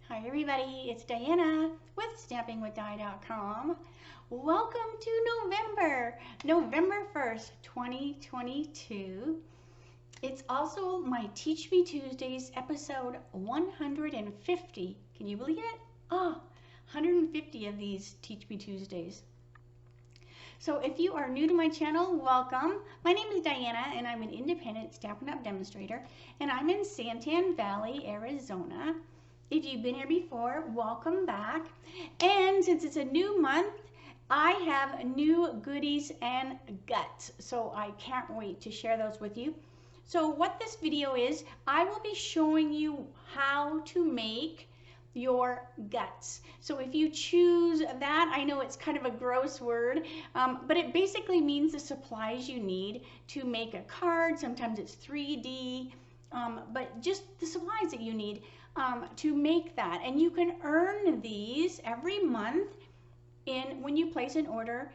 Hi everybody, it's Diana with stampingwithdie.com. Welcome to November 1st, 2022. It's also my Teach Me Tuesdays episode 150. Can you believe it? 150 of these Teach Me Tuesdays. So if you are new to my channel, welcome. My name is Diana and I'm an independent Stampin' Up! Demonstrator and I'm in Santan Valley, Arizona. If you've been here before, welcome back. And since it's a new month, I have new goodies and guts. So I can't wait to share those with you. So what this video is, I will be showing you how to make your guts. So if you choose that, I know it's kind of a gross word, but it basically means the supplies you need to make a card. Sometimes it's 3D, but just the supplies that you need to make that. And you can earn these every month when you place an order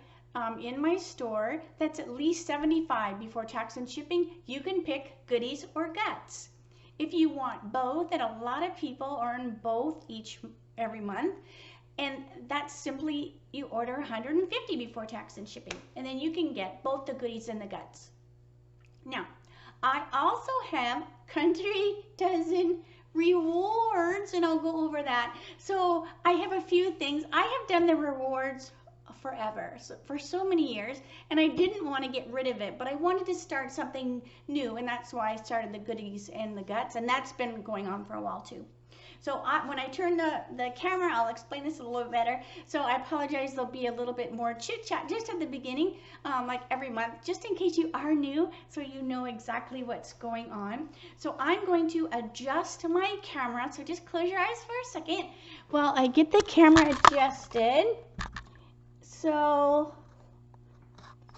in my store that's at least $75 before tax and shipping. You can pick goodies or guts. If you want both, and a lot of people earn both every month, and that's simply you order 150 before tax and shipping, and then you can get both the goodies and the guts. Now, I also have Country Dozen rewards, and I'll go over that. So I have a few things. I have done the rewards forever, for so many years, and I didn't want to get rid of it, but I wanted to start something new, and that's why I started the goodies and the guts, and that's been going on for a while too. So when I turn the camera, I'll explain this a little bit better. So I apologize, there'll be a little bit more chit chat just at the beginning, like every month, just in case you are new, so you know exactly what's going on. So I'm going to adjust my camera, so just close your eyes for a second while I get the camera adjusted. So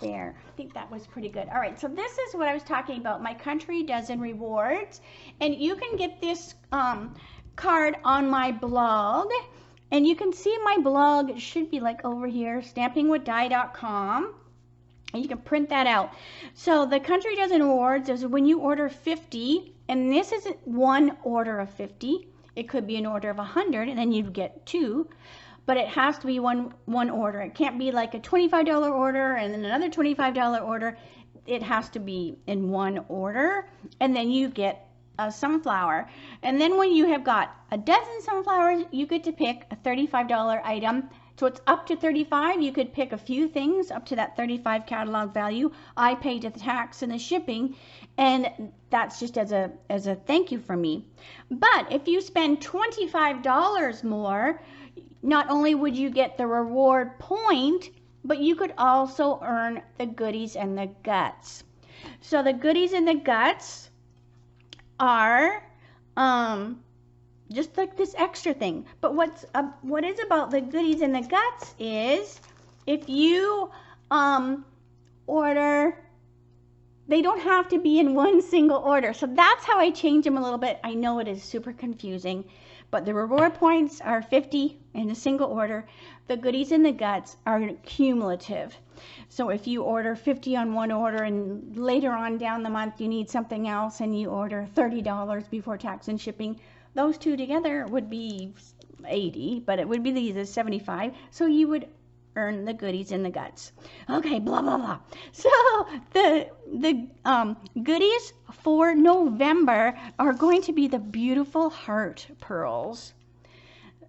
there, I think that was pretty good. All right, so this is what I was talking about, my Country Dozen rewards, and you can get this card on my blog, and you can see my blog. It should be like over here, stampingwithdie.com, and you can print that out. So the Country Dozen rewards is when you order 50, and this is one order of 50. It could be an order of 100, and then you get 2. But it has to be one order. It can't be like a $25 order and then another $25 order. It has to be in one order, and then you get a sunflower. And then when you have got a dozen sunflowers, you get to pick a $35 item. So it's up to $35. You could pick a few things up to that $35 catalog value. I paid the tax and the shipping, and that's just as a thank you from me. But if you spend $25 more, not only would you get the reward point, but you could also earn the goodies and the guts. So the goodies and the guts are just like this extra thing. But what is about the goodies and the guts is if you order, they don't have to be in one single order. So that's how I change them a little bit. I know it is super confusing, but the reward points are 50 in a single order. The goodies and the guts are cumulative. So if you order 50 on one order and later on down the month you need something else and you order $30 before tax and shipping, those two together would be 80, but it would be these as 75. So you would earn the goodies and the guts. Okay, blah, blah, blah. So the goodies for November are going to be the beautiful heart pearls.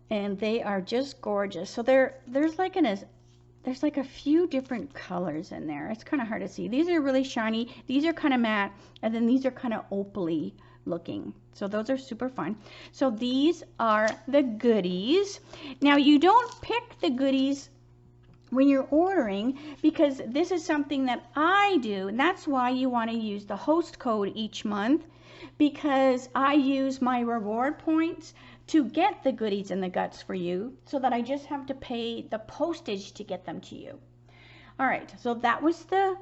And they are just gorgeous. So there's like a few different colors in there. It's kind of hard to see. These are really shiny. These are kind of matte. And then these are kind of opally looking. So those are super fun. So these are the goodies. Now you don't pick the goodies when you're ordering, because this is something that I do, and that's why you want to use the host code each month, because I use my reward points to get the goodies and the guts for you, so that I just have to pay the postage to get them to you. All right, so that was the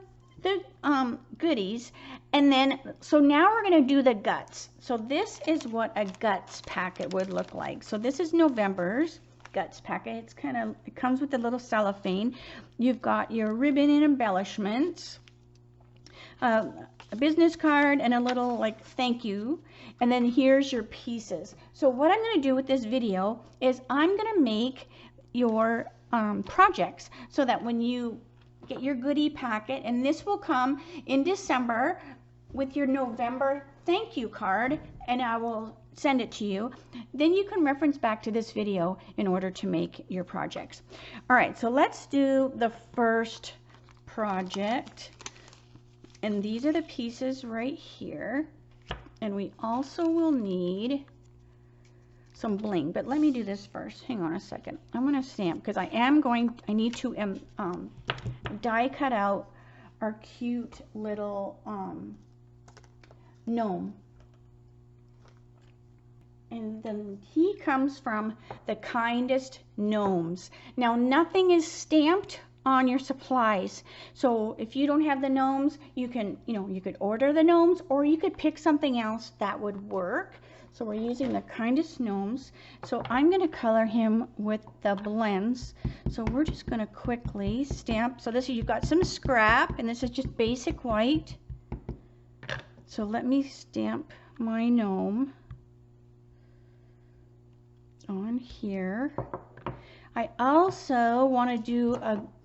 goodies, and then so now we're going to do the guts. So this is what a guts packet would look like. So this is November's guts packet. It comes with a little cellophane. You've got your ribbon and embellishments. a business card and a little like thank you, and then here's your pieces. So what I'm going to do with this video is I'm going to make your projects so that when you get your goodie packet, and this will come in December with your November thank you card, and I will send it to you, then you can reference back to this video in order to make your projects. All right, so let's do the first project. And these are the pieces right here. And we also will need some bling, but let me do this first. Hang on a second. I'm going to stamp because I need to die cut out our cute little gnome. And then he comes from the Kindest Gnomes. Now nothing is stamped on your supplies, so if you don't have the gnomes, you can, you could order the gnomes, or you could pick something else that would work. So we're using the Kindest Gnomes. So I'm going to color him with the blends. So we're just going to quickly stamp. So this, you've got some scrap, and this is just basic white. So let me stamp my gnome on here. I also want to do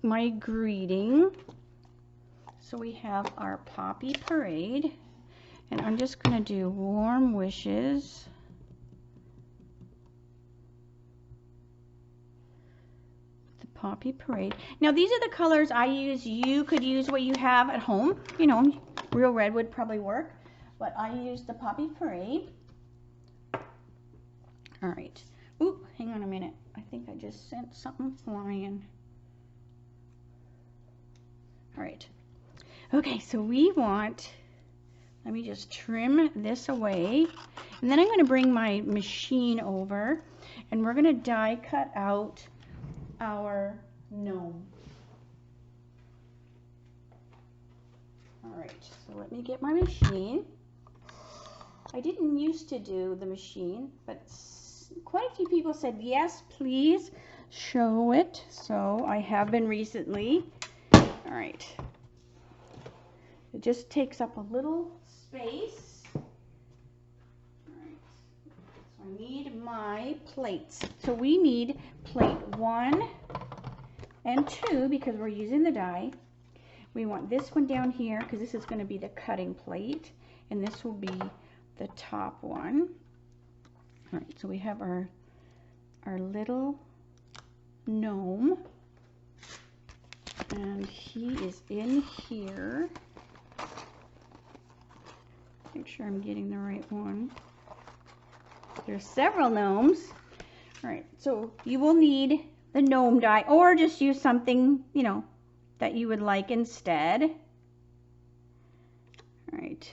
my greeting. So we have our Poppy Parade, and I'm just going to do warm wishes. The Poppy Parade. Now these are the colors I use. You could use what you have at home. Real red would probably work, but I use the Poppy Parade. All right. Ooh, hang on a minute. I think I just sent something flying. All right. Okay, so we want, let me just trim this away. And then I'm going to bring my machine over, and we're going to die cut out our gnome. All right, so let me get my machine. I didn't used to do the machine, but quite a few people said, yes, please show it. So I have been recently. All right. It just takes up a little space. All right. So I need my plates. So we need plate 1 and 2 because we're using the die. We want this one down here because this is going to be the cutting plate, and this will be the top one. All right, so we have our little gnome, and he is in here. Make sure I'm getting the right one. There's several gnomes. All right, so you will need the gnome die, or just use something, that you would like instead. All right,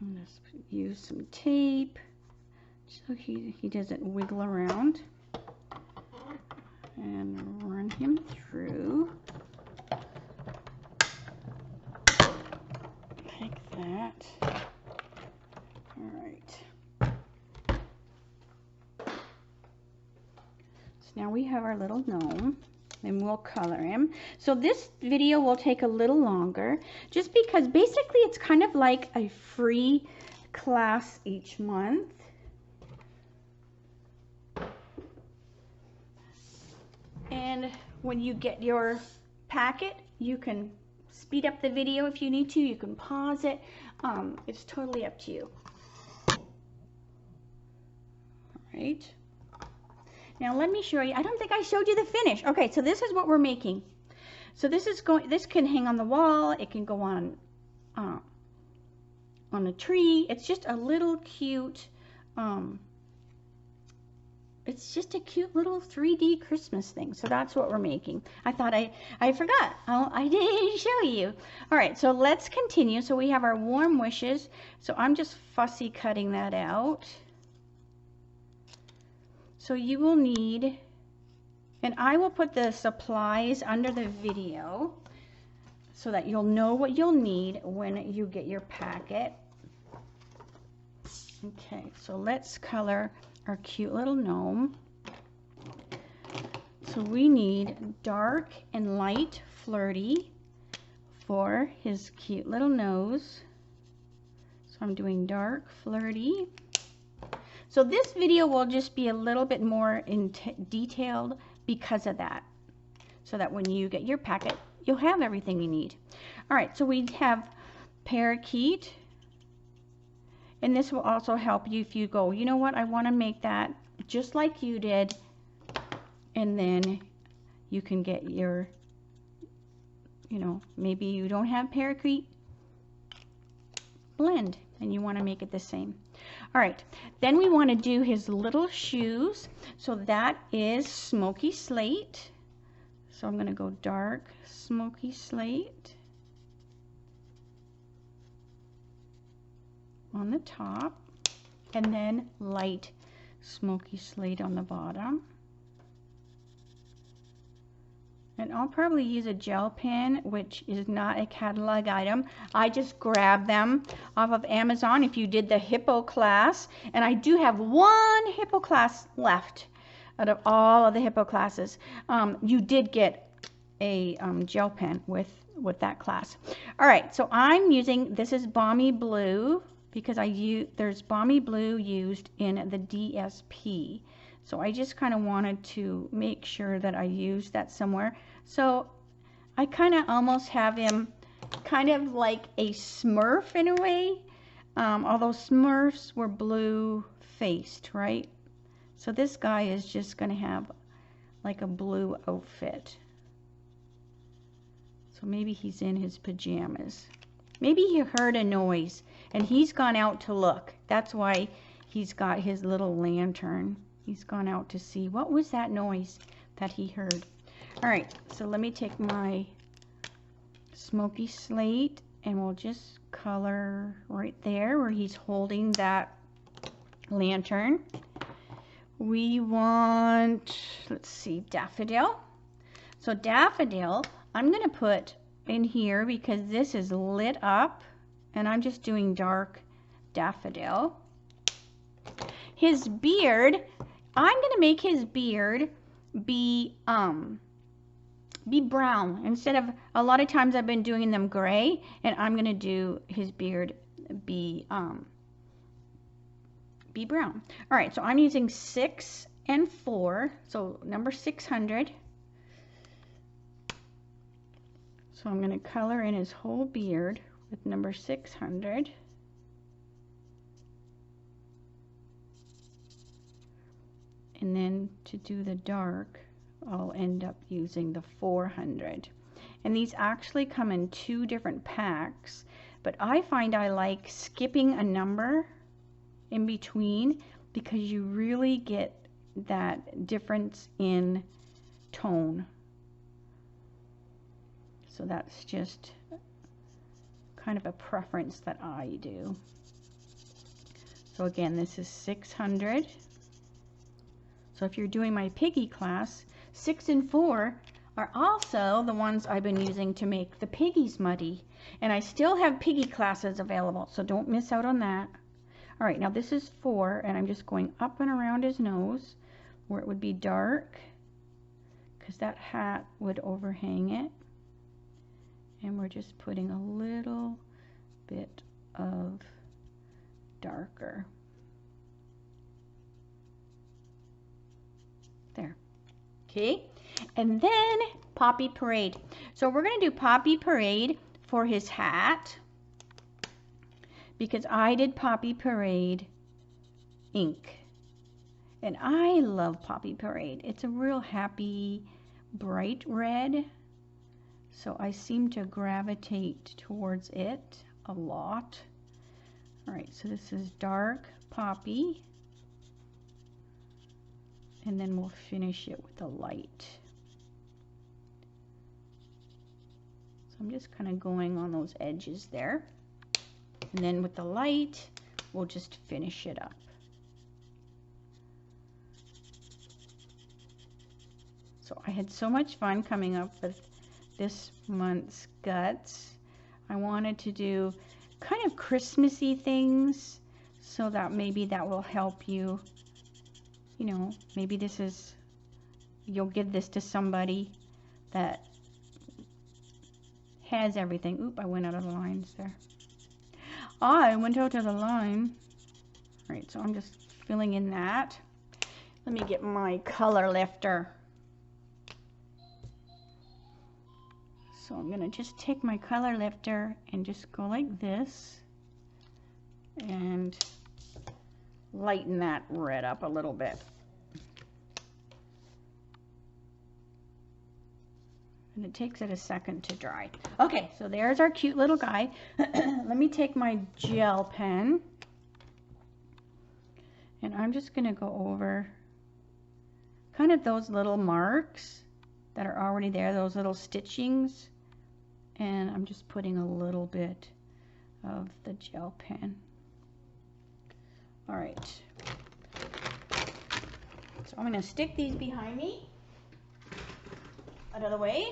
let's use some tape so he doesn't wiggle around, and run him through like that. All right. So now we have our little gnome, and we'll color him. So this video will take a little longer just because basically it's kind of like a free class each month. And when you get your packet, you can speed up the video if you need to. You can pause it. It's totally up to you. All right. Now let me show you. I don't think I showed you the finish. Okay, so this is what we're making. So this can hang on the wall. It can go on a tree. It's just a little cute. It's just a cute little 3D Christmas thing. So that's what we're making. I thought I forgot. I didn't show you. All right, so let's continue. So we have our warm wishes. So I'm just fussy cutting that out. So you will need, and I will put the supplies under the video so that you'll know what you'll need when you get your packet. Okay, so let's color our cute little gnome. So we need dark and light flirty for his cute little nose. I'm doing dark, flirty. So this video will just be a little bit more detailed because of that. So that when you get your packet, you'll have everything you need. All right, so we have parakeet. And this will also help you if you go, you know what, I want to make that just like you did. And then you can get your, you know, maybe you don't have parakeet blend and you want to make it the same. All right, then we want to do his little shoes. So that is smoky slate. So I'm going to go dark smoky slate on the top and then light smoky slate on the bottom. And I'll probably use a gel pen, which is not a catalog item. I just grabbed them off of Amazon if you did the Hippo class. And I do have one Hippo class left out of all of the Hippo classes. You did get a gel pen with that class. All right, so I'm using, this is Balmy Blue because there's Balmy Blue used in the DSP. So I just kind of wanted to make sure that I used that somewhere. So I kind of almost have him kind of like a Smurf in a way, although Smurfs were blue faced, right? So this guy is just going to have like a blue outfit. So maybe he's in his pajamas. Maybe he heard a noise and he's gone out to look. That's why he's got his little lantern. He's gone out to see what was that noise that he heard. All right, so let me take my smoky slate and we'll just color right there where he's holding that lantern. We want, let's see, daffodil. So daffodil, I'm going to put in here because this is lit up and I'm just doing dark daffodil. His beard, I'm going to make his beard be brown instead of, a lot of times I've been doing them gray, and I'm going to do his beard be brown. All right, so I'm using 6 and 4, so number 600. So I'm going to color in his whole beard with number 600. And then to do the dark, I'll end up using the 400. And these actually come in 2 different packs, but I find I like skipping a number in between because you really get that difference in tone. So that's just kind of a preference that I do. So again, this is 600. So if you're doing my piggy class, 6 and 4 are also the ones I've been using to make the piggies muddy. And I still have piggy classes available, so don't miss out on that. All right, now this is 4, and I'm just going up and around his nose where it would be dark because that hat would overhang it. And we're just putting a little bit of darker. There. Okay, and then Poppy Parade. So we're going to do Poppy Parade for his hat because I did Poppy Parade ink. And I love Poppy Parade. It's a real happy, bright red. So I seem to gravitate towards it a lot. All right, so this is dark Poppy. And then we'll finish it with a light. So I'm just kind of going on those edges there. And then with the light, we'll just finish it up. So I had so much fun coming up with this month's guts. I wanted to do kind of Christmassy things so that maybe that will help you. You know, maybe this is, you'll give this to somebody that has everything. Oop, I went out of the lines there. I went out to the line. All right, so I'm just filling in that. Let me get my color lifter. So I'm gonna just take my color lifter and just go like this and lighten that red up a little bit. And it takes it a second to dry. Okay, so there's our cute little guy. Let me take my gel pen and I'm just gonna go over kind of those little marks that are already there, those little stitchings, and I'm just putting a little bit of the gel pen. All right, so I'm gonna stick these behind me out of the way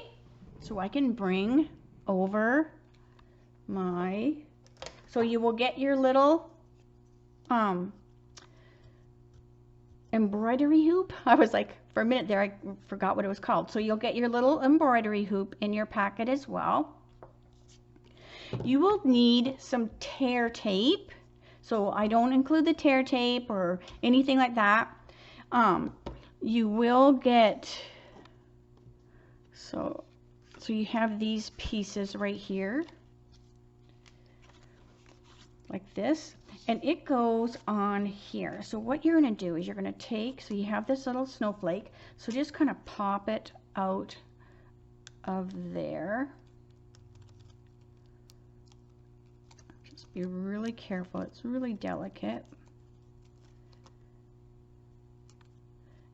so I can bring over my, so you will get your little embroidery hoop. I was like, for a minute there, I forgot what it was called. So you'll get your little embroidery hoop in your packet as well. You will need some tear tape. So I don't include the tear tape or anything like that. You will get, so you have these pieces right here, like this. And it goes on here. So what you're going to do is you're going to take, so you have this little snowflake, so just kind of pop it out of there. Just be really careful. It's really delicate.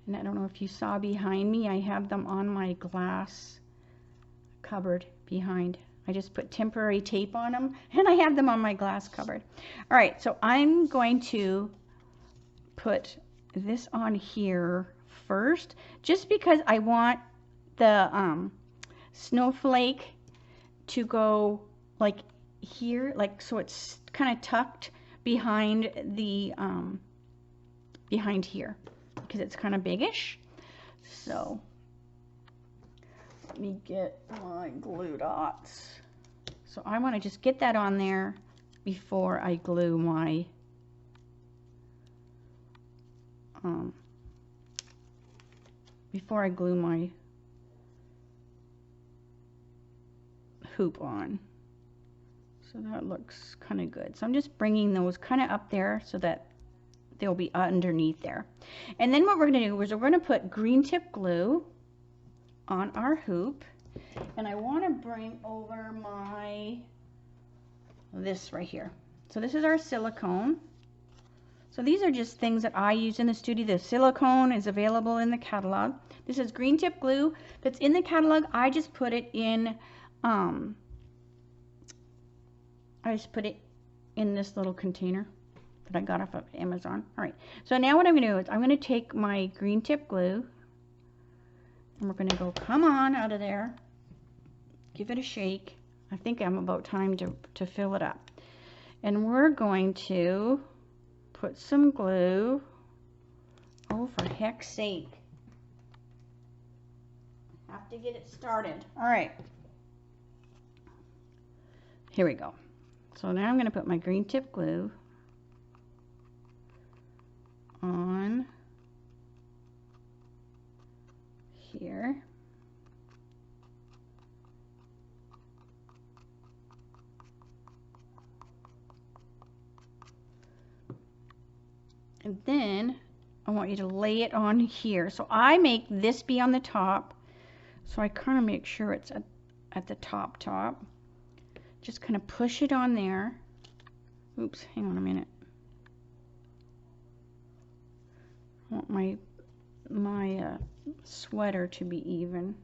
And I don't know if you saw behind me, I have them on my glass cupboard behind. I just put temporary tape on them and I have them on my glass cupboard. All right, so I'm going to put this on here first, just because I want the snowflake to go like here, like so it's kind of tucked behind the behind here because it's kind of biggish. So let me get my glue dots. So I want to just get that on there before I glue my hoop on. So that looks kind of good. So I'm just bringing those kind of up there so that they'll be underneath there. And then what we're going to do is we're going to put green tip glue on our hoop, and I want to bring over my this right here. So this is our silicone. So these are just things that I use in the studio. The silicone is available in the catalog. This is green tip glue that's in the catalog. I just put it in this little container that I got off of Amazon. All right, so now what I'm going to do is I'm going to take my green tip glue and we're going to go, come on out of there, give it a shake. I think I'm about time to fill it up. And we're going to put some glue. Oh, for heck's sake. I have to get it started. All right. Here we go. So now I'm going to put my green tip glue on here. And then I want you to lay it on here. So I make this be on the top. So I kind of make sure it's at the top. Just kind of push it on there. Oops, hang on a minute. I want my sweater to be even.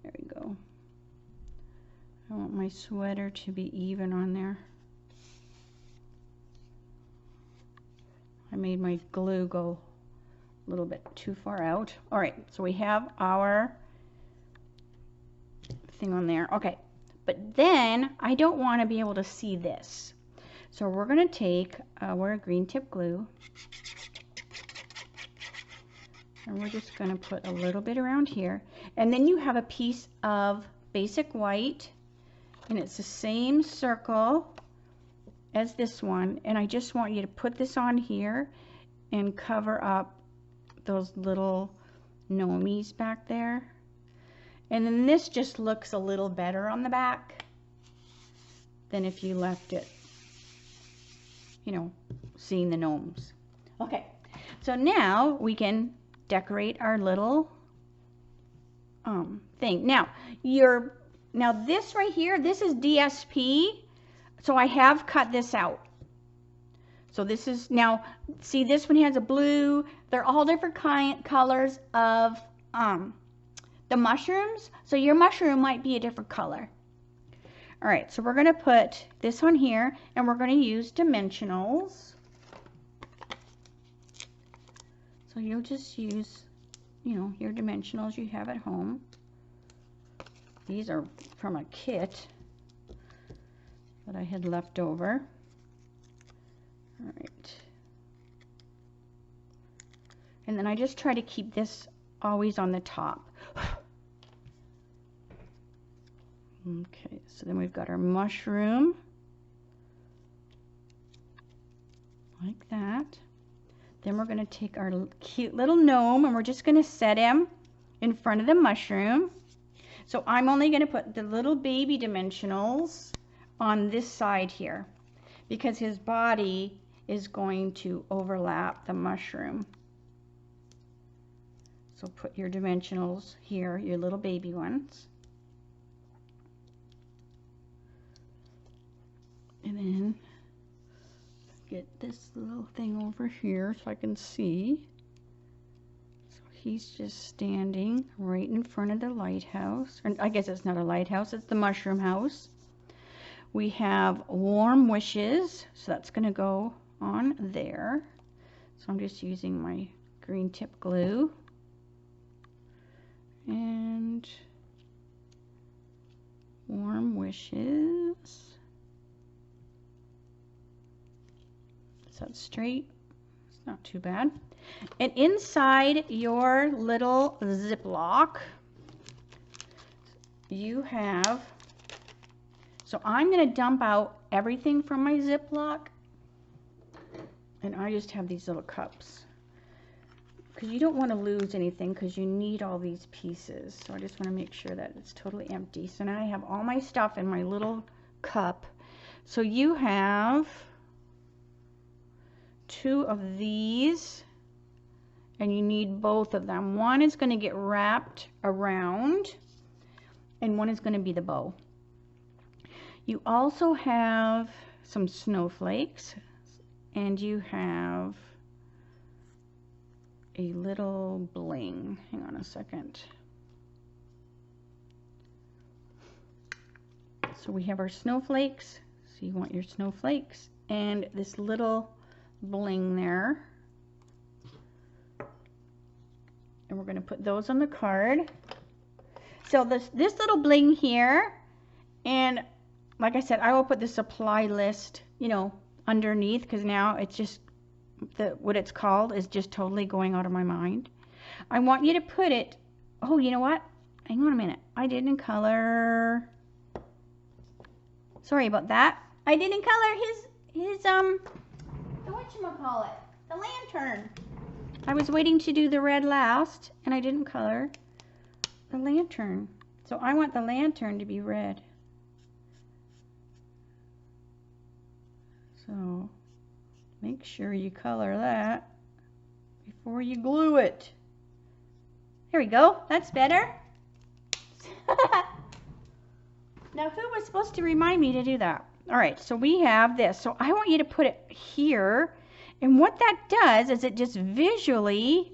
There we go. I want my sweater to be even on there. I made my glue go a little bit too far out. All right, so we have our thing on there. Okay, but then I don't want to be able to see this. So we're going to take our green tip glue and we're just going to put a little bit around here. And then you have a piece of basic white and it's the same circle as this one, and I just want you to put this on here and cover up those little gnomies back there. And then this just looks a little better on the back than if you left it, you know, seeing the gnomes. Okay, so now we can decorate our little thing. Now this right here, this is DSP, so I have cut this out. So this is, now see, this one has a blue. They're all different colors of the mushrooms, so your mushroom might be a different color. All right, so we're going to put this one here, and we're going to use dimensionals. So you'll just use, you know, your dimensionals you have at home. These are from a kit that I had left over. All right. And then I just try to keep this always on the top. Okay, so then we've got our mushroom, like that. Then we're going to take our cute little gnome, and we're just going to set him in front of the mushroom. So I'm only going to put the little baby dimensionals on this side here, because his body is going to overlap the mushroom. So put your dimensionals here, your little baby ones. And then get this little thing over here so I can see. So he's just standing right in front of the lighthouse. Or I guess it's not a lighthouse, it's the mushroom house. We have warm wishes, so that's going to go on there. So I'm just using my green tip glue. And warm wishes. So it's straight. It's not too bad. And inside your little Ziploc, you have, so I'm going to dump out everything from my Ziploc, and I just have these little cups. Because you don't want to lose anything, because you need all these pieces. So I just want to make sure that it's totally empty. So now I have all my stuff in my little cup. So you have 2 of these, and you need both of them. One is going to get wrapped around, and one is going to be the bow. You also have some snowflakes, and you have a little bling. Hang on a second. So we have our snowflakes. So you want your snowflakes and this little bling there. And we're going to put those on the card. So this little bling here, and like I said, I will put the supply list, you know, underneath, because now it's just what it's called is just totally going out of my mind. I want you to put it, oh, you know what? Hang on a minute. I didn't color. Sorry about that. I didn't color his whatchamacallit, the lantern. I was waiting to do the red last, and I didn't color the lantern. So I want the lantern to be red. So make sure you color that before you glue it. There we go. That's better. Now, who was supposed to remind me to do that? All right, so we have this. So I want you to put it here. And what that does is it just visually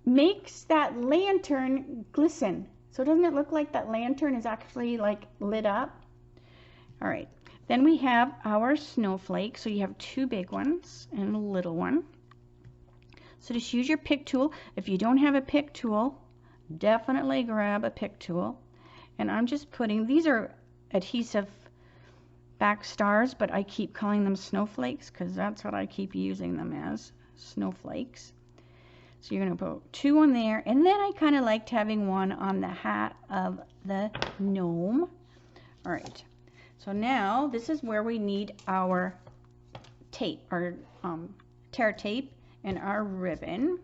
makes that lantern glisten. So doesn't it look like that lantern is actually like lit up? All right. Then we have our snowflake. So you have 2 big ones and a little one. So just use your pick tool. If you don't have a pick tool, definitely grab a pick tool. And I'm just putting, these are adhesive back stars, but I keep calling them snowflakes because that's what I keep using them as, snowflakes. So you're going to put 2 on there. And then I kind of liked having one on the hat of the gnome. All right. So now this is where we need our tape, our tear tape and our ribbon.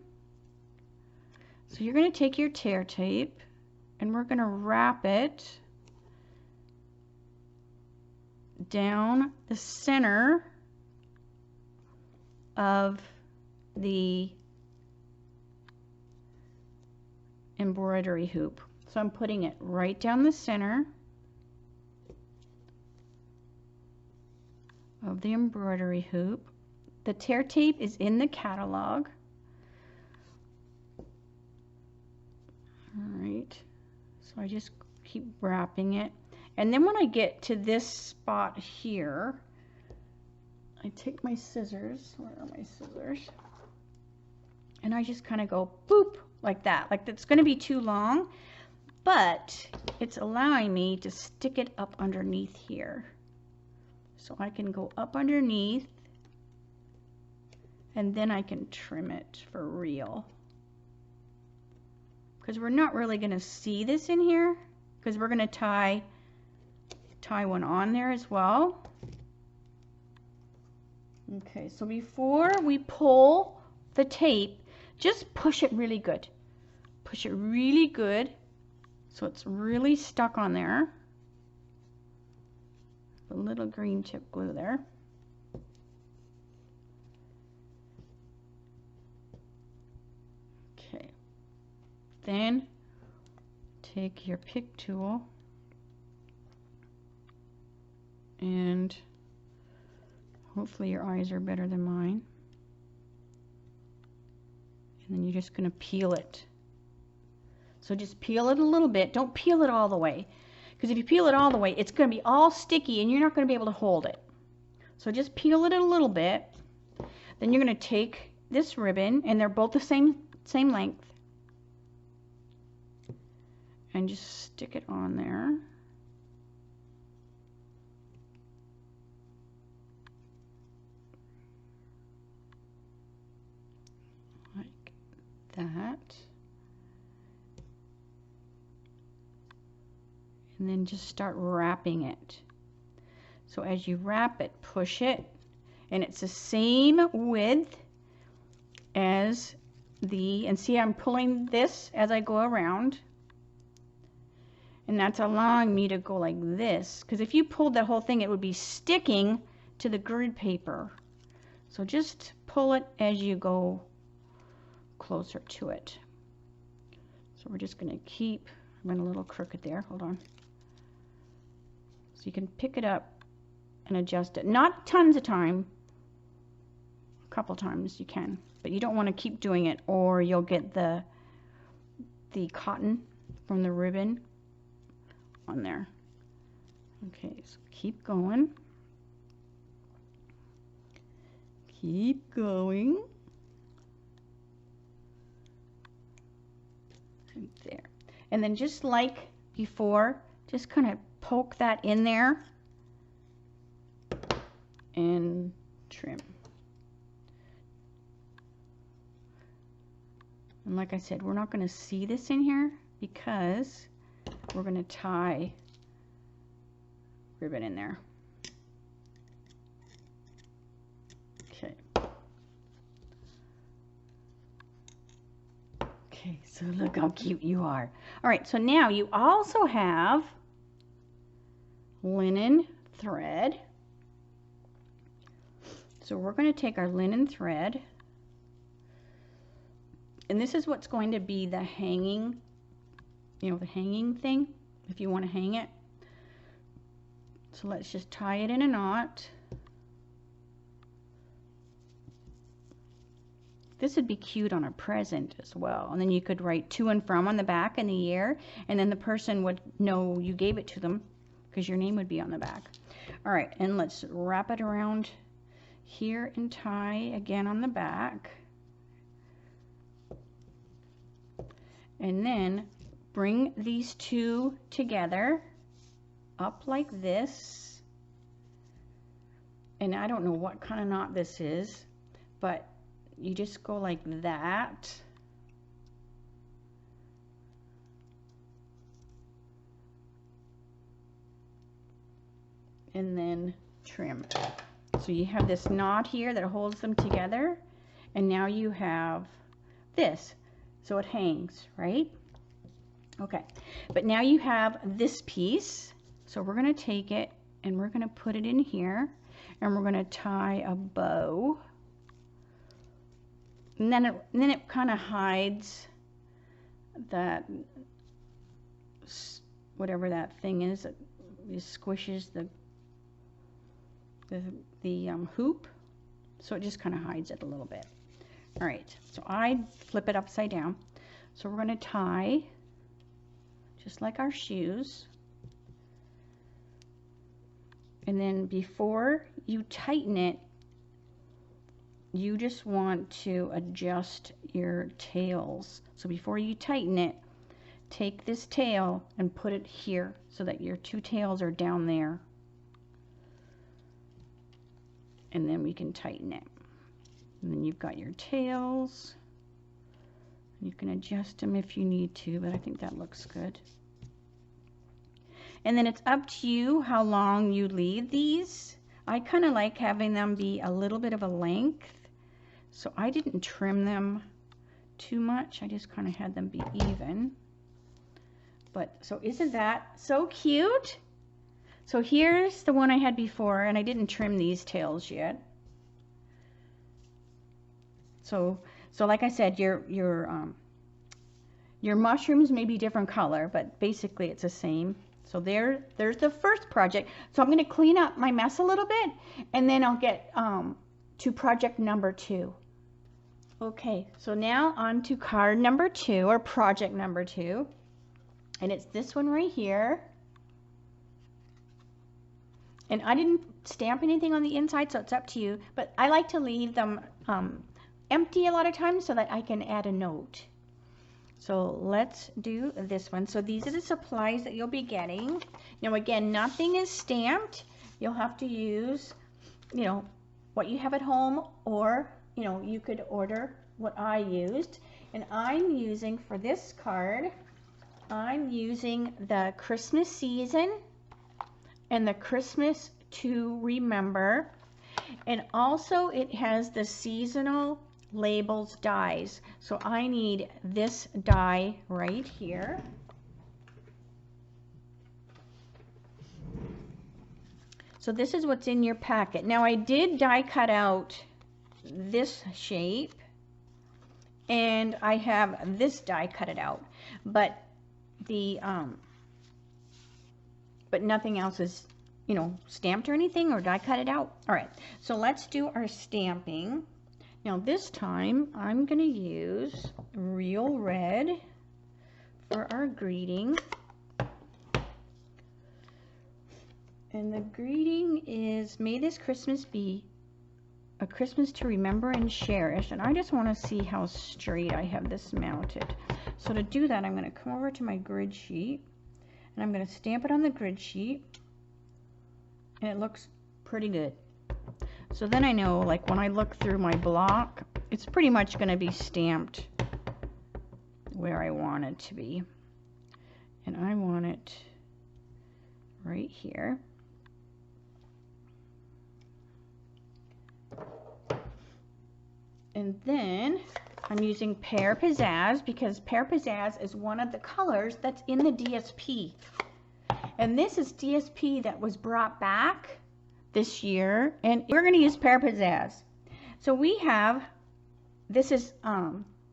So you're going to take your tear tape and we're going to wrap it down the center of the embroidery hoop. So I'm putting it right down the center of the embroidery hoop. The tear tape is in the catalog. All right, so I just keep wrapping it. And then when I get to this spot here, I take my scissors, where are my scissors? And I just kind of go boop, like that. Like it's gonna be too long, but it's allowing me to stick it up underneath here. So I can go up underneath and then I can trim it for real. Because we're not really going to see this in here because we're going to tie one on there as well. Okay, so before we pull the tape, just push it really good. Push it really good so it's really stuck on there. A little green chip glue there. Okay. Then take your pick tool and hopefully your eyes are better than mine. And then you're just going to peel it. So just peel it a little bit. Don't peel it all the way. Because if you peel it all the way, it's going to be all sticky and you're not going to be able to hold it. So just peel it a little bit. Then you're going to take this ribbon, and they're both the same length, and just stick it on there. Like that. And then just start wrapping it. So as you wrap it, push it, and it's the same width as and see I'm pulling this as I go around, and that's allowing me to go like this, because if you pulled the whole thing it would be sticking to the grid paper. So just pull it as you go closer to it. So we're just going to keep, I went a little crooked there, hold on. So you can pick it up and adjust it. Not tons of time. A couple times you can. But you don't want to keep doing it or you'll get the cotton from the ribbon on there. Okay, so keep going. Keep going. Right there. And then just like before, just kind of poke that in there and trim. And like I said, we're not going to see this in here because we're going to tie ribbon in there. Okay. Okay, so look how cute you are. All right, so now you also have linen thread. So we're going to take our linen thread, and this is what's going to be the hanging, you know, the hanging thing, if you want to hang it. So let's just tie it in a knot. This would be cute on a present as well. And then you could write to and from on the back and the year, and then the person would know you gave it to them because your name would be on the back. All right, and let's wrap it around here and tie again on the back. And then bring these two together up like this. And I don't know what kind of knot this is, but you just go like that. and then trim. So you have this knot here that holds them together, and now you have this, so it hangs, right? Okay, but now you have this piece, so we're going to take it and we're going to put it in here, and we're going to tie a bow, and then it kind of hides that, whatever that thing is that squishes the hoop, so it just kind of hides it a little bit. All right, so I flip it upside down. So we're going to tie just like our shoes, and then before you tighten it, you just want to adjust your tails. So before you tighten it, take this tail and put it here so that your two tails are down there, and then we can tighten it. And then you've got your tails. You can adjust them if you need to, but I think that looks good. And then it's up to you how long you leave these. I kind of like having them be a little bit of a length, so I didn't trim them too much. I just kind of had them be even. But so isn't that so cute? So here's the one I had before, and I didn't trim these tails yet. So like I said, your mushrooms may be different color, but basically it's the same. So there's the first project. So I'm going to clean up my mess a little bit, and then I'll get to project number 2. Okay, so now on to card number 2, or project number 2, and it's this one right here. And I didn't stamp anything on the inside, so it's up to you, but I like to leave them empty a lot of times so that I can add a note. So let's do this one. So these are the supplies that you'll be getting. Now again, nothing is stamped. You'll have to use, you know, what you have at home, or, you know, you could order what I used. And I'm using, for this card, I'm using the Christmas season and the Christmas to remember. And also it has the seasonal labels dies. So I need this die right here. So this is what's in your packet. Now I did die cut out this shape, and I have this die cut it out, but the but nothing else is, you know, stamped or anything or die cut it out. All right, so let's do our stamping. Now this time I'm going to use real red for our greeting. And the greeting is, may this Christmas be a Christmas to remember and cherish. And I just want to see how straight I have this mounted. So to do that, I'm going to come over to my grid sheet, and I'm going to stamp it on the grid sheet. And it looks pretty good. So then I know, like, when I look through my block, it's pretty much going to be stamped where I want it to be. And I want it right here. And then I'm using Pear Pizzazz, because Pear Pizzazz is one of the colors that's in the DSP. And this is DSP that was brought back this year, and we're going to use Pear Pizzazz. So we have, this is,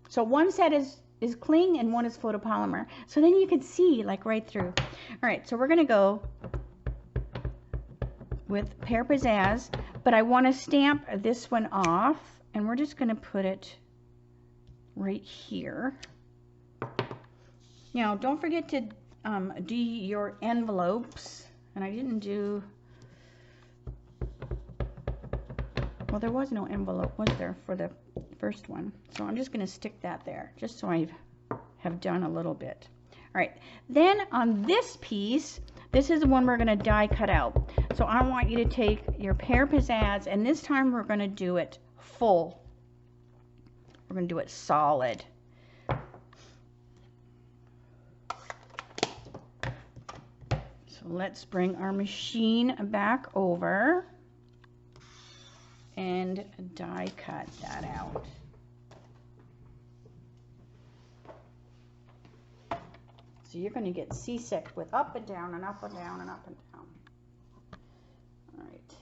so one set is cling and one is photopolymer. So then you can see, like, right through. All right, so we're going to go with Pear Pizzazz, but I want to stamp this one off, and we're just going to put it right here. Now, don't forget to do your envelopes, and I didn't do, well, there was no envelope, was there, for the first one? So I'm just going to stick that there, just so I have done a little bit. All right, then on this piece, this is the one we're going to die cut out. So I want you to take your Pear Pizzazz, and this time we're going to do it full. We're going to do it solid. So So let's bring our machine back over and die cut that out. So you're going to get seasick with up and down and up and down and up and down. All right.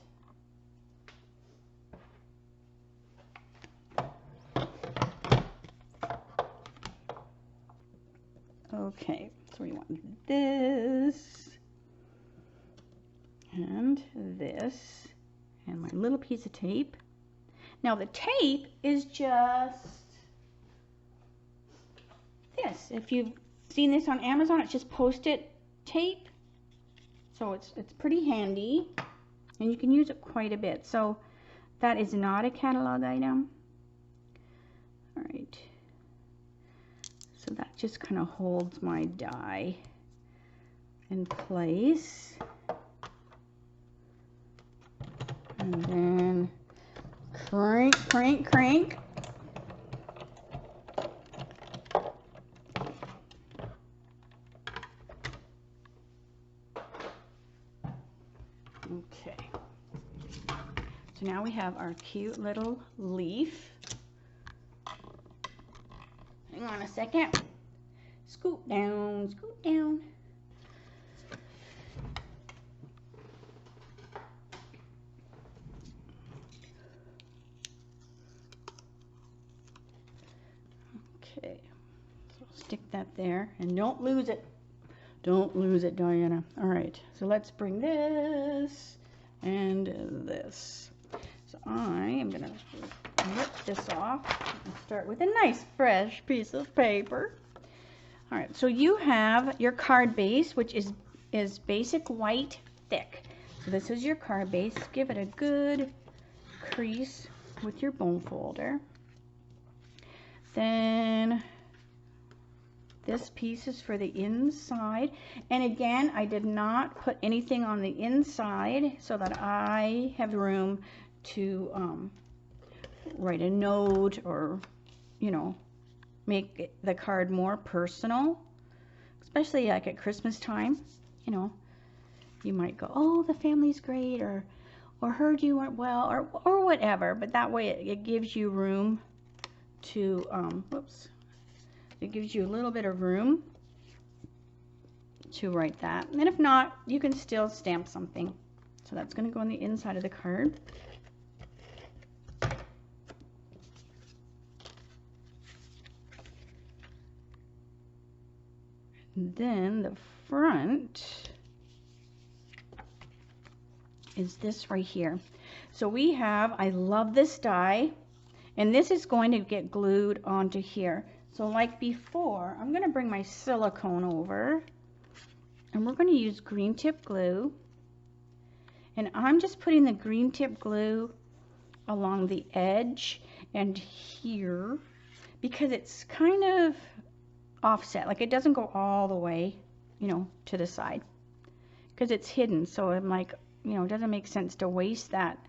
Okay, so we want this and this and my little piece of tape. Now the tape is just this. If you've seen this on Amazon, it's just Post-it tape. So it's pretty handy and you can use it quite a bit. So that is not a catalog item. All right. So that just kind of holds my die in place. And then crank, crank, crank. Okay. So now we have our cute little leaf. Hang on a second. Scoot down, scoot down. Okay, so stick that there and don't lose it. Don't lose it, Diana. All right, so let's bring this and this. So I am gonna rip this off and start with a nice fresh piece of paper. All right, so you have your card base, which is basic white thick. So this is your card base. Give it a good crease with your bone folder. Then this piece is for the inside. And again, I did not put anything on the inside so that I have room to write a note or, you know, make the card more personal, especially like at Christmas time. You know, you might go, oh, the family's great, or heard you weren't well, or whatever, but that way it gives you room to, it gives you a little bit of room to write that. And if not, you can still stamp something. So that's going to go on the inside of the card. And then the front is this right here. So we have, I love this die, and this is going to get glued onto here. So like before, I'm going to bring my silicone over, and we're going to use green tip glue. And I'm just putting the green tip glue along the edge and here because it's kind of offset, like it doesn't go all the way, you know, to the side because it's hidden. So I'm like, you know, it doesn't make sense to waste that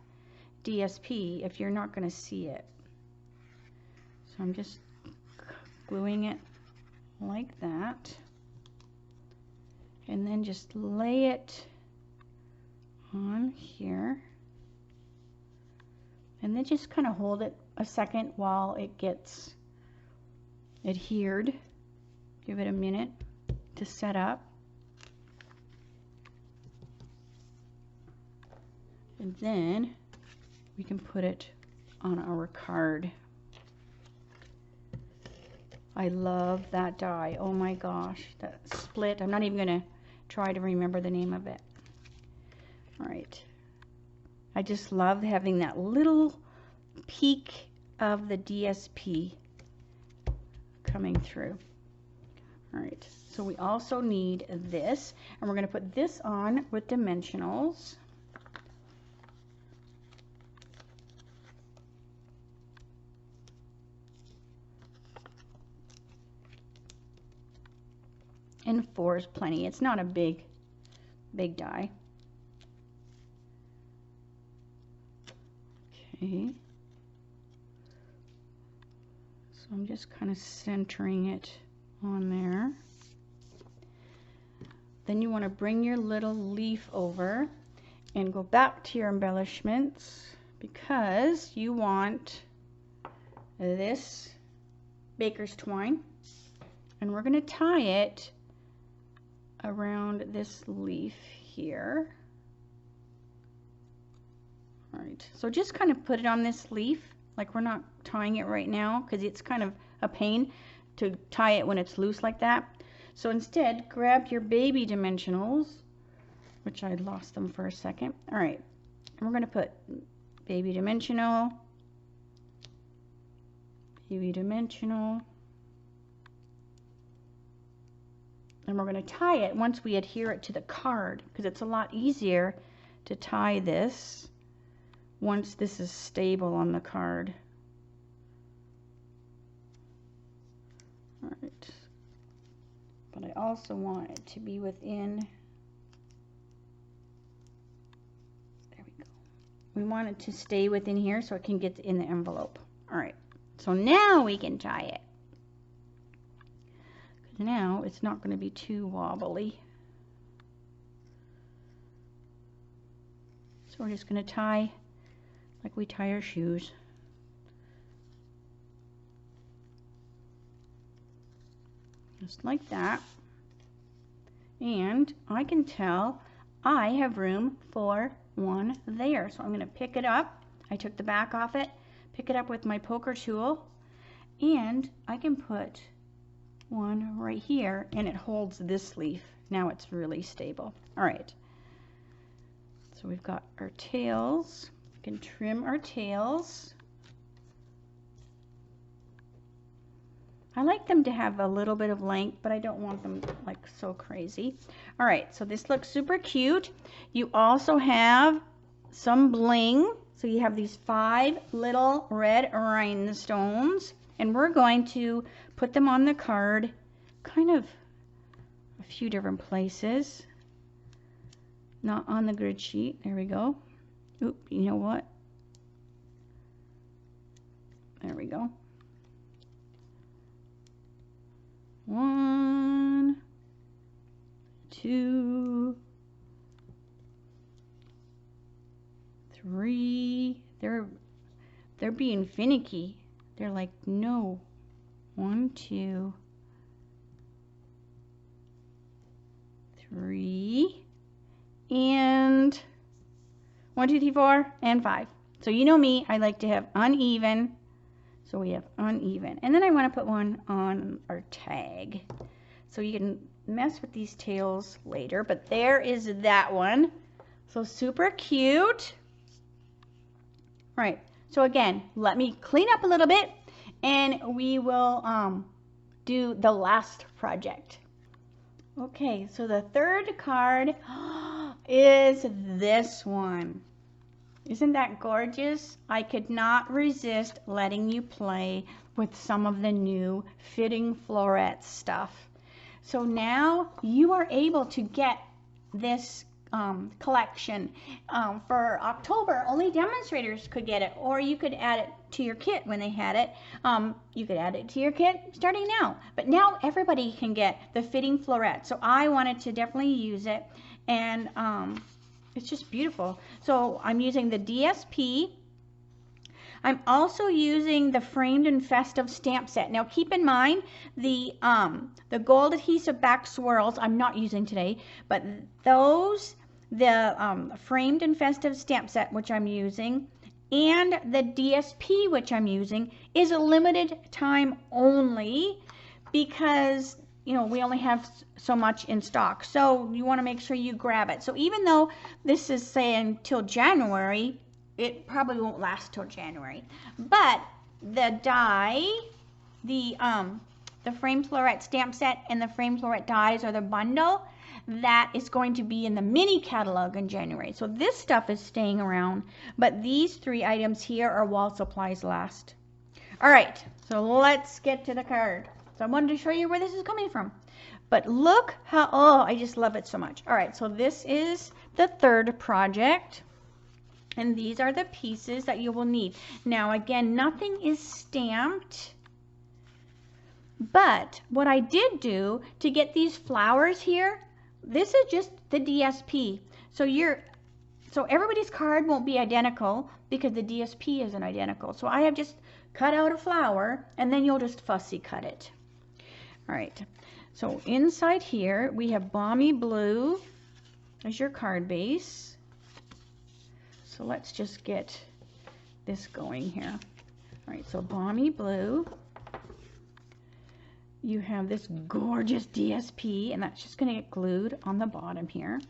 DSP if you're not going to see it. So I'm just gluing it like that, and then just lay it on here, and then just kind of hold it a second while it gets adhered. Give it a minute to set up. And then we can put it on our card. I love that die. Oh my gosh, that split. I'm not even going to try to remember the name of it. All right. I just love having that little peak of the DSP coming through. All right, so we also need this, and we're going to put this on with dimensionals. And 4 is plenty. It's not a big die. Okay. So I'm just kind of centering it on there. then you want to bring your little leaf over and go back to your embellishments, because you want this baker's twine, and we're going to tie it around this leaf here. All right, so just kind of put it on this leaf, like we're not tying it right now because it's kind of a pain to tie it when it's loose like that. So instead, grab your baby dimensionals, which I lost them for a second. All right, and we're going to put baby dimensional, baby dimensional, and we're going to tie it once we adhere it to the card, because it's a lot easier to tie this once this is stable on the card. All right, but I also want it to be within, there we go. We want it to stay within here so it can get in the envelope. All right, so now we can tie it. Now it's not going to be too wobbly. So we're just going to tie like we tie our shoes. Just like that. And I can tell I have room for one there. So I'm going to pick it up. I took the back off it, pick it up with my poker tool, and I can put one right here, and it holds this leaf. Now it's really stable. All right. So we've got our tails. We can trim our tails. I like them to have a little bit of length, but I don't want them like so crazy. All right, so this looks super cute. You also have some bling. So you have these 5 little red rhinestones, and we're going to put them on the card kind of a few different places. Not on the grid sheet. There we go. Oop, you know what? There we go. 1, 2, 3. They're being finicky. They're like, no. 1, 2, 3, and 1, 2, 3, 4, and 5. So you know me, I like to have uneven. So we have uneven. And then I want to put one on our tag. So you can mess with these tails later, but there is that one. So super cute. Right. So again, let me clean up a little bit, and we will do the last project. Okay, so the third card is this one. Isn't that gorgeous? I could not resist letting you play with some of the new fitting floret stuff. So now you are able to get this collection for October. Only demonstrators could get it, or you could add it to your kit when they had it. You could add it to your kit starting now, but now everybody can get the fitting floret. So I wanted to definitely use it, and it's just beautiful. So I'm using the DSP. I'm also using the framed and festive stamp set. Now keep in mind the gold adhesive back swirls I'm not using today, but those, the framed and festive stamp set which I'm using, and the DSP which I'm using, is a limited time only, because you know we only have so much in stock. So you want to make sure you grab it. So even though this is saying till January, it probably won't last till January. But the die, the framed floret stamp set and the framed floret dies, or the bundle, that is going to be in the mini catalog in January. So this stuff is staying around, but these 3 items here are while supplies last. All right, so let's get to the card. So I wanted to show you where this is coming from. But look how, oh, I just love it so much. All right, so this is the third project. And these are the pieces that you will need. Now, again, nothing is stamped. But what I did do to get these flowers here, this is just the DSP. So everybody's card won't be identical because the DSP isn't identical. So I have just cut out a flower and then you'll just fussy cut it. All right, so inside here we have Balmy Blue as your card base. So let's just get this going here. All right, so Balmy Blue. You have this gorgeous DSP, and that's just going to get glued on the bottom here.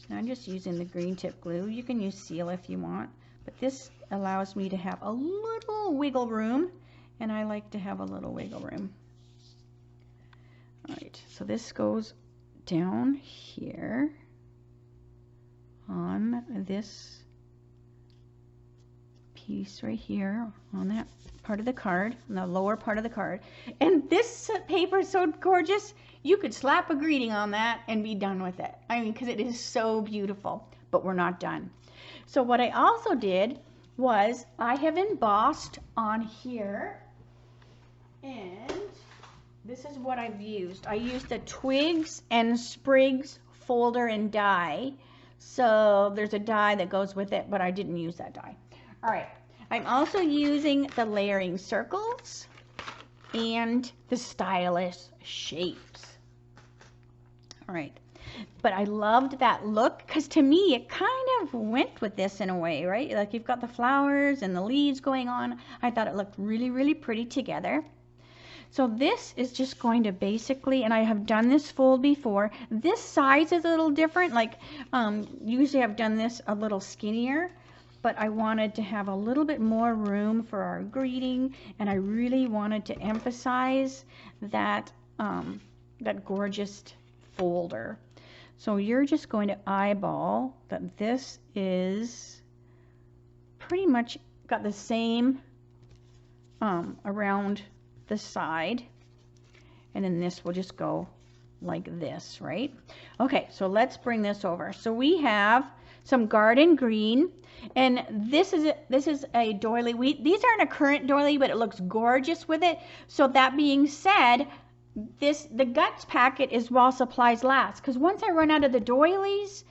And I'm just using the green tip glue. You can use seal if you want, but this allows me to have a little wiggle room, and I like to have a little wiggle room. All right, so this goes down here on this piece right here on that part of the card, on the lower part of the card. And this paper is so gorgeous, you could slap a greeting on that and be done with it. I mean, because it is so beautiful, but we're not done. So what I also did was I have embossed on here, and this is what I've used. I used the Twigs and Sprigs folder and die. So there's a die that goes with it, but I didn't use that die. All right, I'm also using the layering circles and the stylish shapes. All right, but I loved that look because to me it kind of went with this in a way, right? Like you've got the flowers and the leaves going on. I thought it looked really, really pretty together. So this is just going to basically, and I have done this fold before, this size is a little different. Like usually I've done this a little skinnier, but I wanted to have a little bit more room for our greeting, and I really wanted to emphasize that, that gorgeous folder. So you're just going to eyeball that this is pretty much got the same around the side, and then this will just go like this, right? Okay, so let's bring this over. So we have some garden green, and this is a doily. These aren't a currant doily, but it looks gorgeous with it. So that being said, the guts packet is while supplies last, because once I run out of the doilies,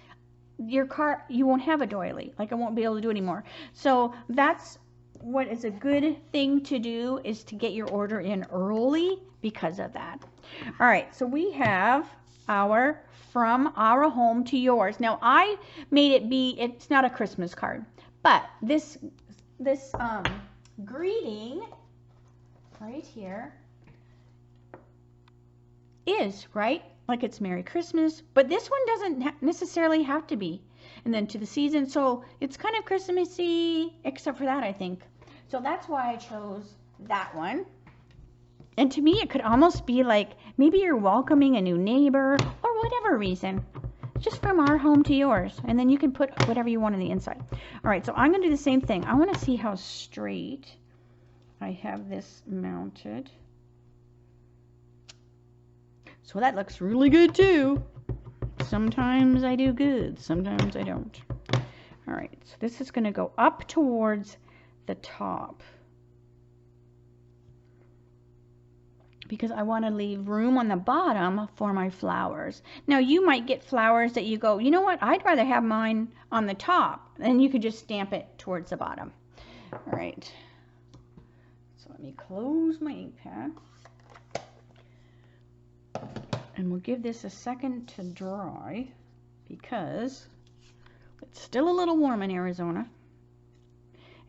you won't have a doily. Like I won't be able to do anymore. So that's what is a good thing to do, is to get your order in early because of that. All right, so we have our From Our Home to Yours. Now I made it be, it's not a Christmas card, but this greeting right here is, right? Like it's Merry Christmas, but this one doesn't necessarily have to be. And then to the season, so it's kind of Christmassy, except for that, I think. So that's why I chose that one. And to me, it could almost be like maybe you're welcoming a new neighbor or whatever reason. Just from our home to yours. And then you can put whatever you want on the inside. All right, so I'm going to do the same thing. I want to see how straight I have this mounted. So that looks really good too. Sometimes I do good, sometimes I don't. All right, so this is going to go up towards the top, because I want to leave room on the bottom for my flowers. Now you might get flowers that you go, you know what, I'd rather have mine on the top, and you could just stamp it towards the bottom. All right, so let me close my ink pad. And we'll give this a second to dry because it's still a little warm in Arizona.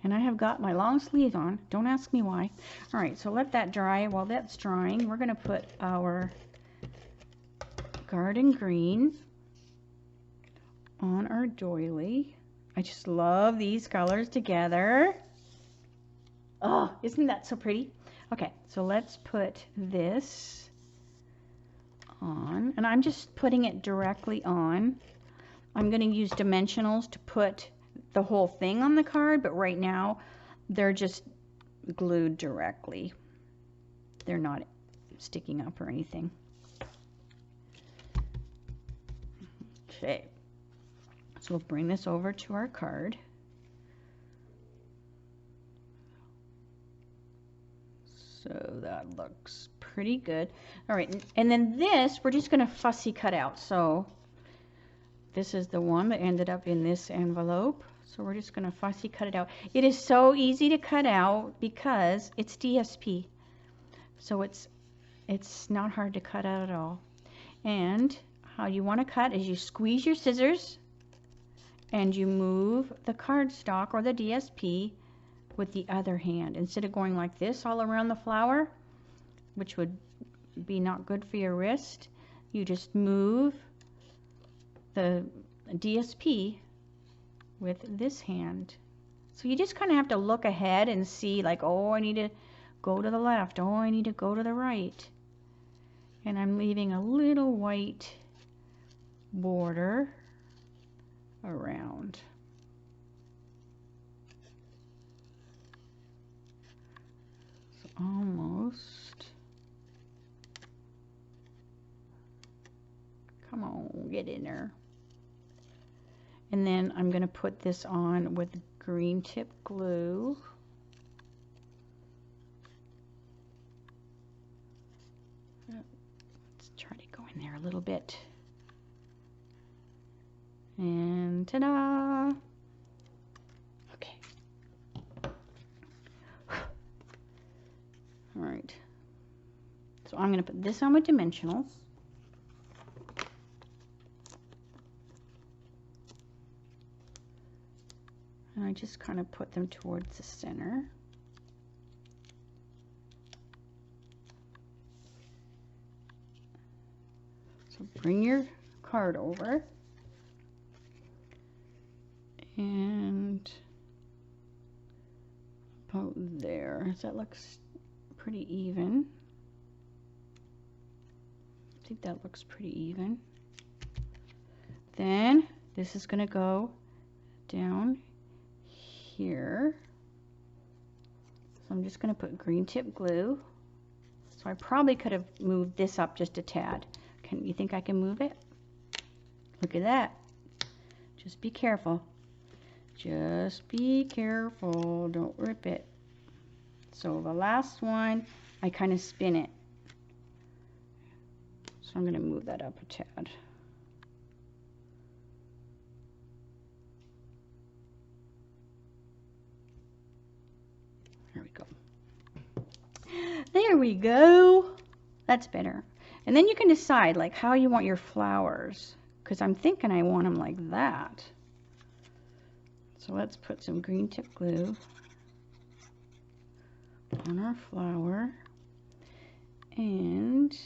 And I have got my long sleeves on. Don't ask me why. All right, so let that dry. While that's drying, we're going to put our garden green on our doily. I just love these colors together. Oh, isn't that so pretty? Okay, so let's put this on, and I'm just putting it directly on. I'm going to use dimensionals to put the whole thing on the card, but right now they're just glued directly. They're not sticking up or anything. Okay, so we'll bring this over to our card. So that looks pretty good. All right, and then this, we're just gonna fussy cut out. So this is the one that ended up in this envelope. So we're just gonna fussy cut it out. It is so easy to cut out because it's DSP. So it's not hard to cut out at all. And how you wanna cut is you squeeze your scissors and you move the cardstock or the DSP with the other hand. Instead of going like this all around the flower, which would be not good for your wrist, you just move the DSP with this hand. So you just kind of have to look ahead and see like, oh, I need to go to the left. Oh, I need to go to the right. And I'm leaving a little white border around. So almost. Come on, get in there. And then I'm going to put this on with green tip glue. Let's try to go in there a little bit. And ta-da! Okay. All right. So I'm going to put this on with dimensionals. And I just kind of put them towards the center. So bring your card over. And about there. So that looks pretty even. I think that looks pretty even. Then this is going to go down here. So I'm just going to put green tip glue. So I probably could have moved this up just a tad. You think I can move it? Look at that. Just be careful. Just be careful. Don't rip it. So the last one, I kind of spin it. So I'm going to move that up a tad. There we go. There we go. That's better. And then you can decide like how you want your flowers, because I'm thinking I want them like that. So let's put some green tip glue on our flower, and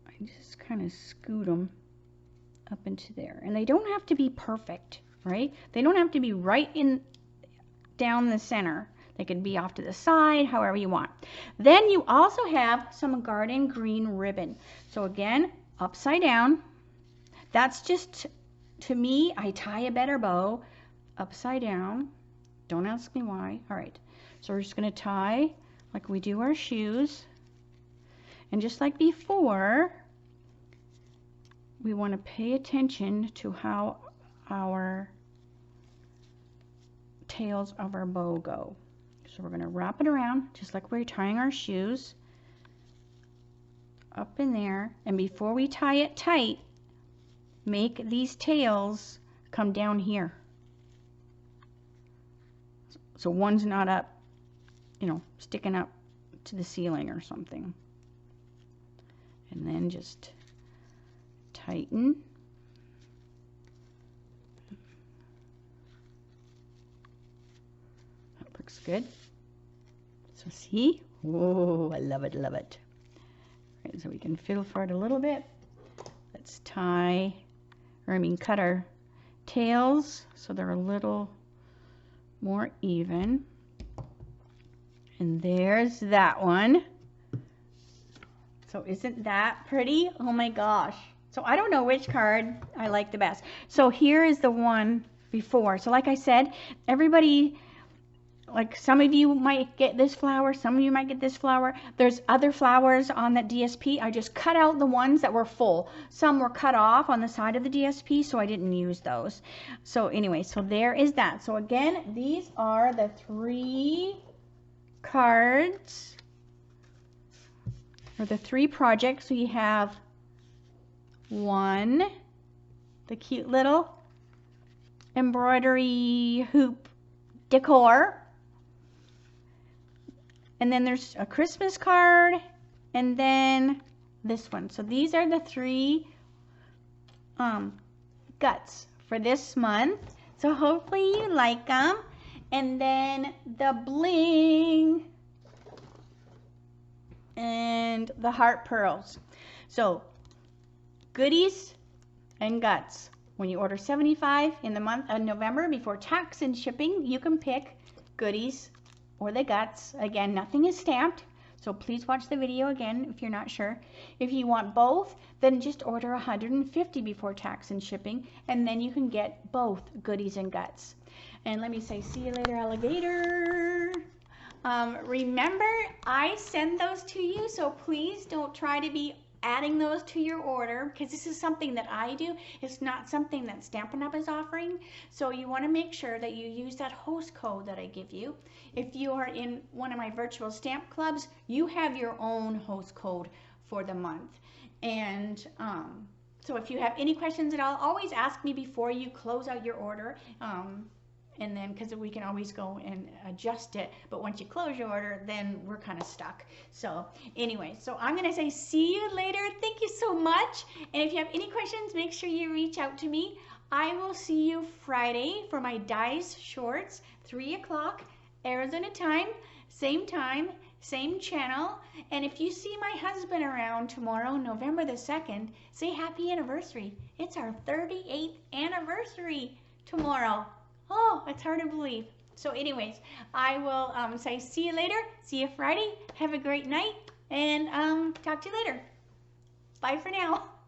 I just kind of scoot them up into there. And they don't have to be perfect, right? They don't have to be right in down the center. They can be off to the side, however you want. Then you also have some garden green ribbon. So again, upside down. That's just, to me, I tie a better bow upside down. Don't ask me why. All right. So we're just going to tie like we do our shoes. And just like before, we want to pay attention to how our tails of our bow go. So we're going to wrap it around just like we're tying our shoes up in there. And before we tie it tight, make these tails come down here. So one's not up, you know, sticking up to the ceiling or something. And then just tighten. That looks good. So see? Oh, I love it, love it. All right, so we can fiddle for it a little bit. Let's tie, or I mean cut our tails so they're a little more even. And there's that one. So isn't that pretty? Oh my gosh. So I don't know which card I like the best. So here is the one before. So like I said, everybody, like some of you might get this flower, some of you might get this flower. There's other flowers on that DSP. I just cut out the ones that were full. Some were cut off on the side of the DSP, so I didn't use those. So anyway, so there is that. So again, these are the 3 cards for the 3 projects. We have one, the cute little embroidery hoop decor. And then there's a Christmas card, and then this one. So these are the 3 guts for this month. So hopefully you like them. And then the bling and the heart pearls. So goodies and guts. When you order $75 in the month of November before tax and shipping, you can pick goodies or the guts. Again, nothing is stamped, so please watch the video again if you're not sure. If you want both, then just order $150 before tax and shipping, and then you can get both goodies and guts. And let me say, see you later, alligator. Remember, I send those to you, so please don't try to be adding those to your order, because this is something that I do. It's not something that Stampin' Up! Is offering. So you want to make sure that you use that host code that I give you. If you are in one of my virtual stamp clubs, you have your own host code for the month. And so if you have any questions at all, always ask me before you close out your order. And then, because we can always go and adjust it, but once you close your order, then we're kind of stuck. So anyway, so I'm going to say see you later. Thank you so much. And if you have any questions, make sure you reach out to me. I will see you Friday for my Dies Shorts, 3 o'clock Arizona time, same channel. And if you see my husband around tomorrow, November the 2nd, say happy anniversary. It's our 38th anniversary tomorrow. Oh, it's hard to believe. So anyways, I will say see you later. See you Friday. Have a great night. And talk to you later. Bye for now.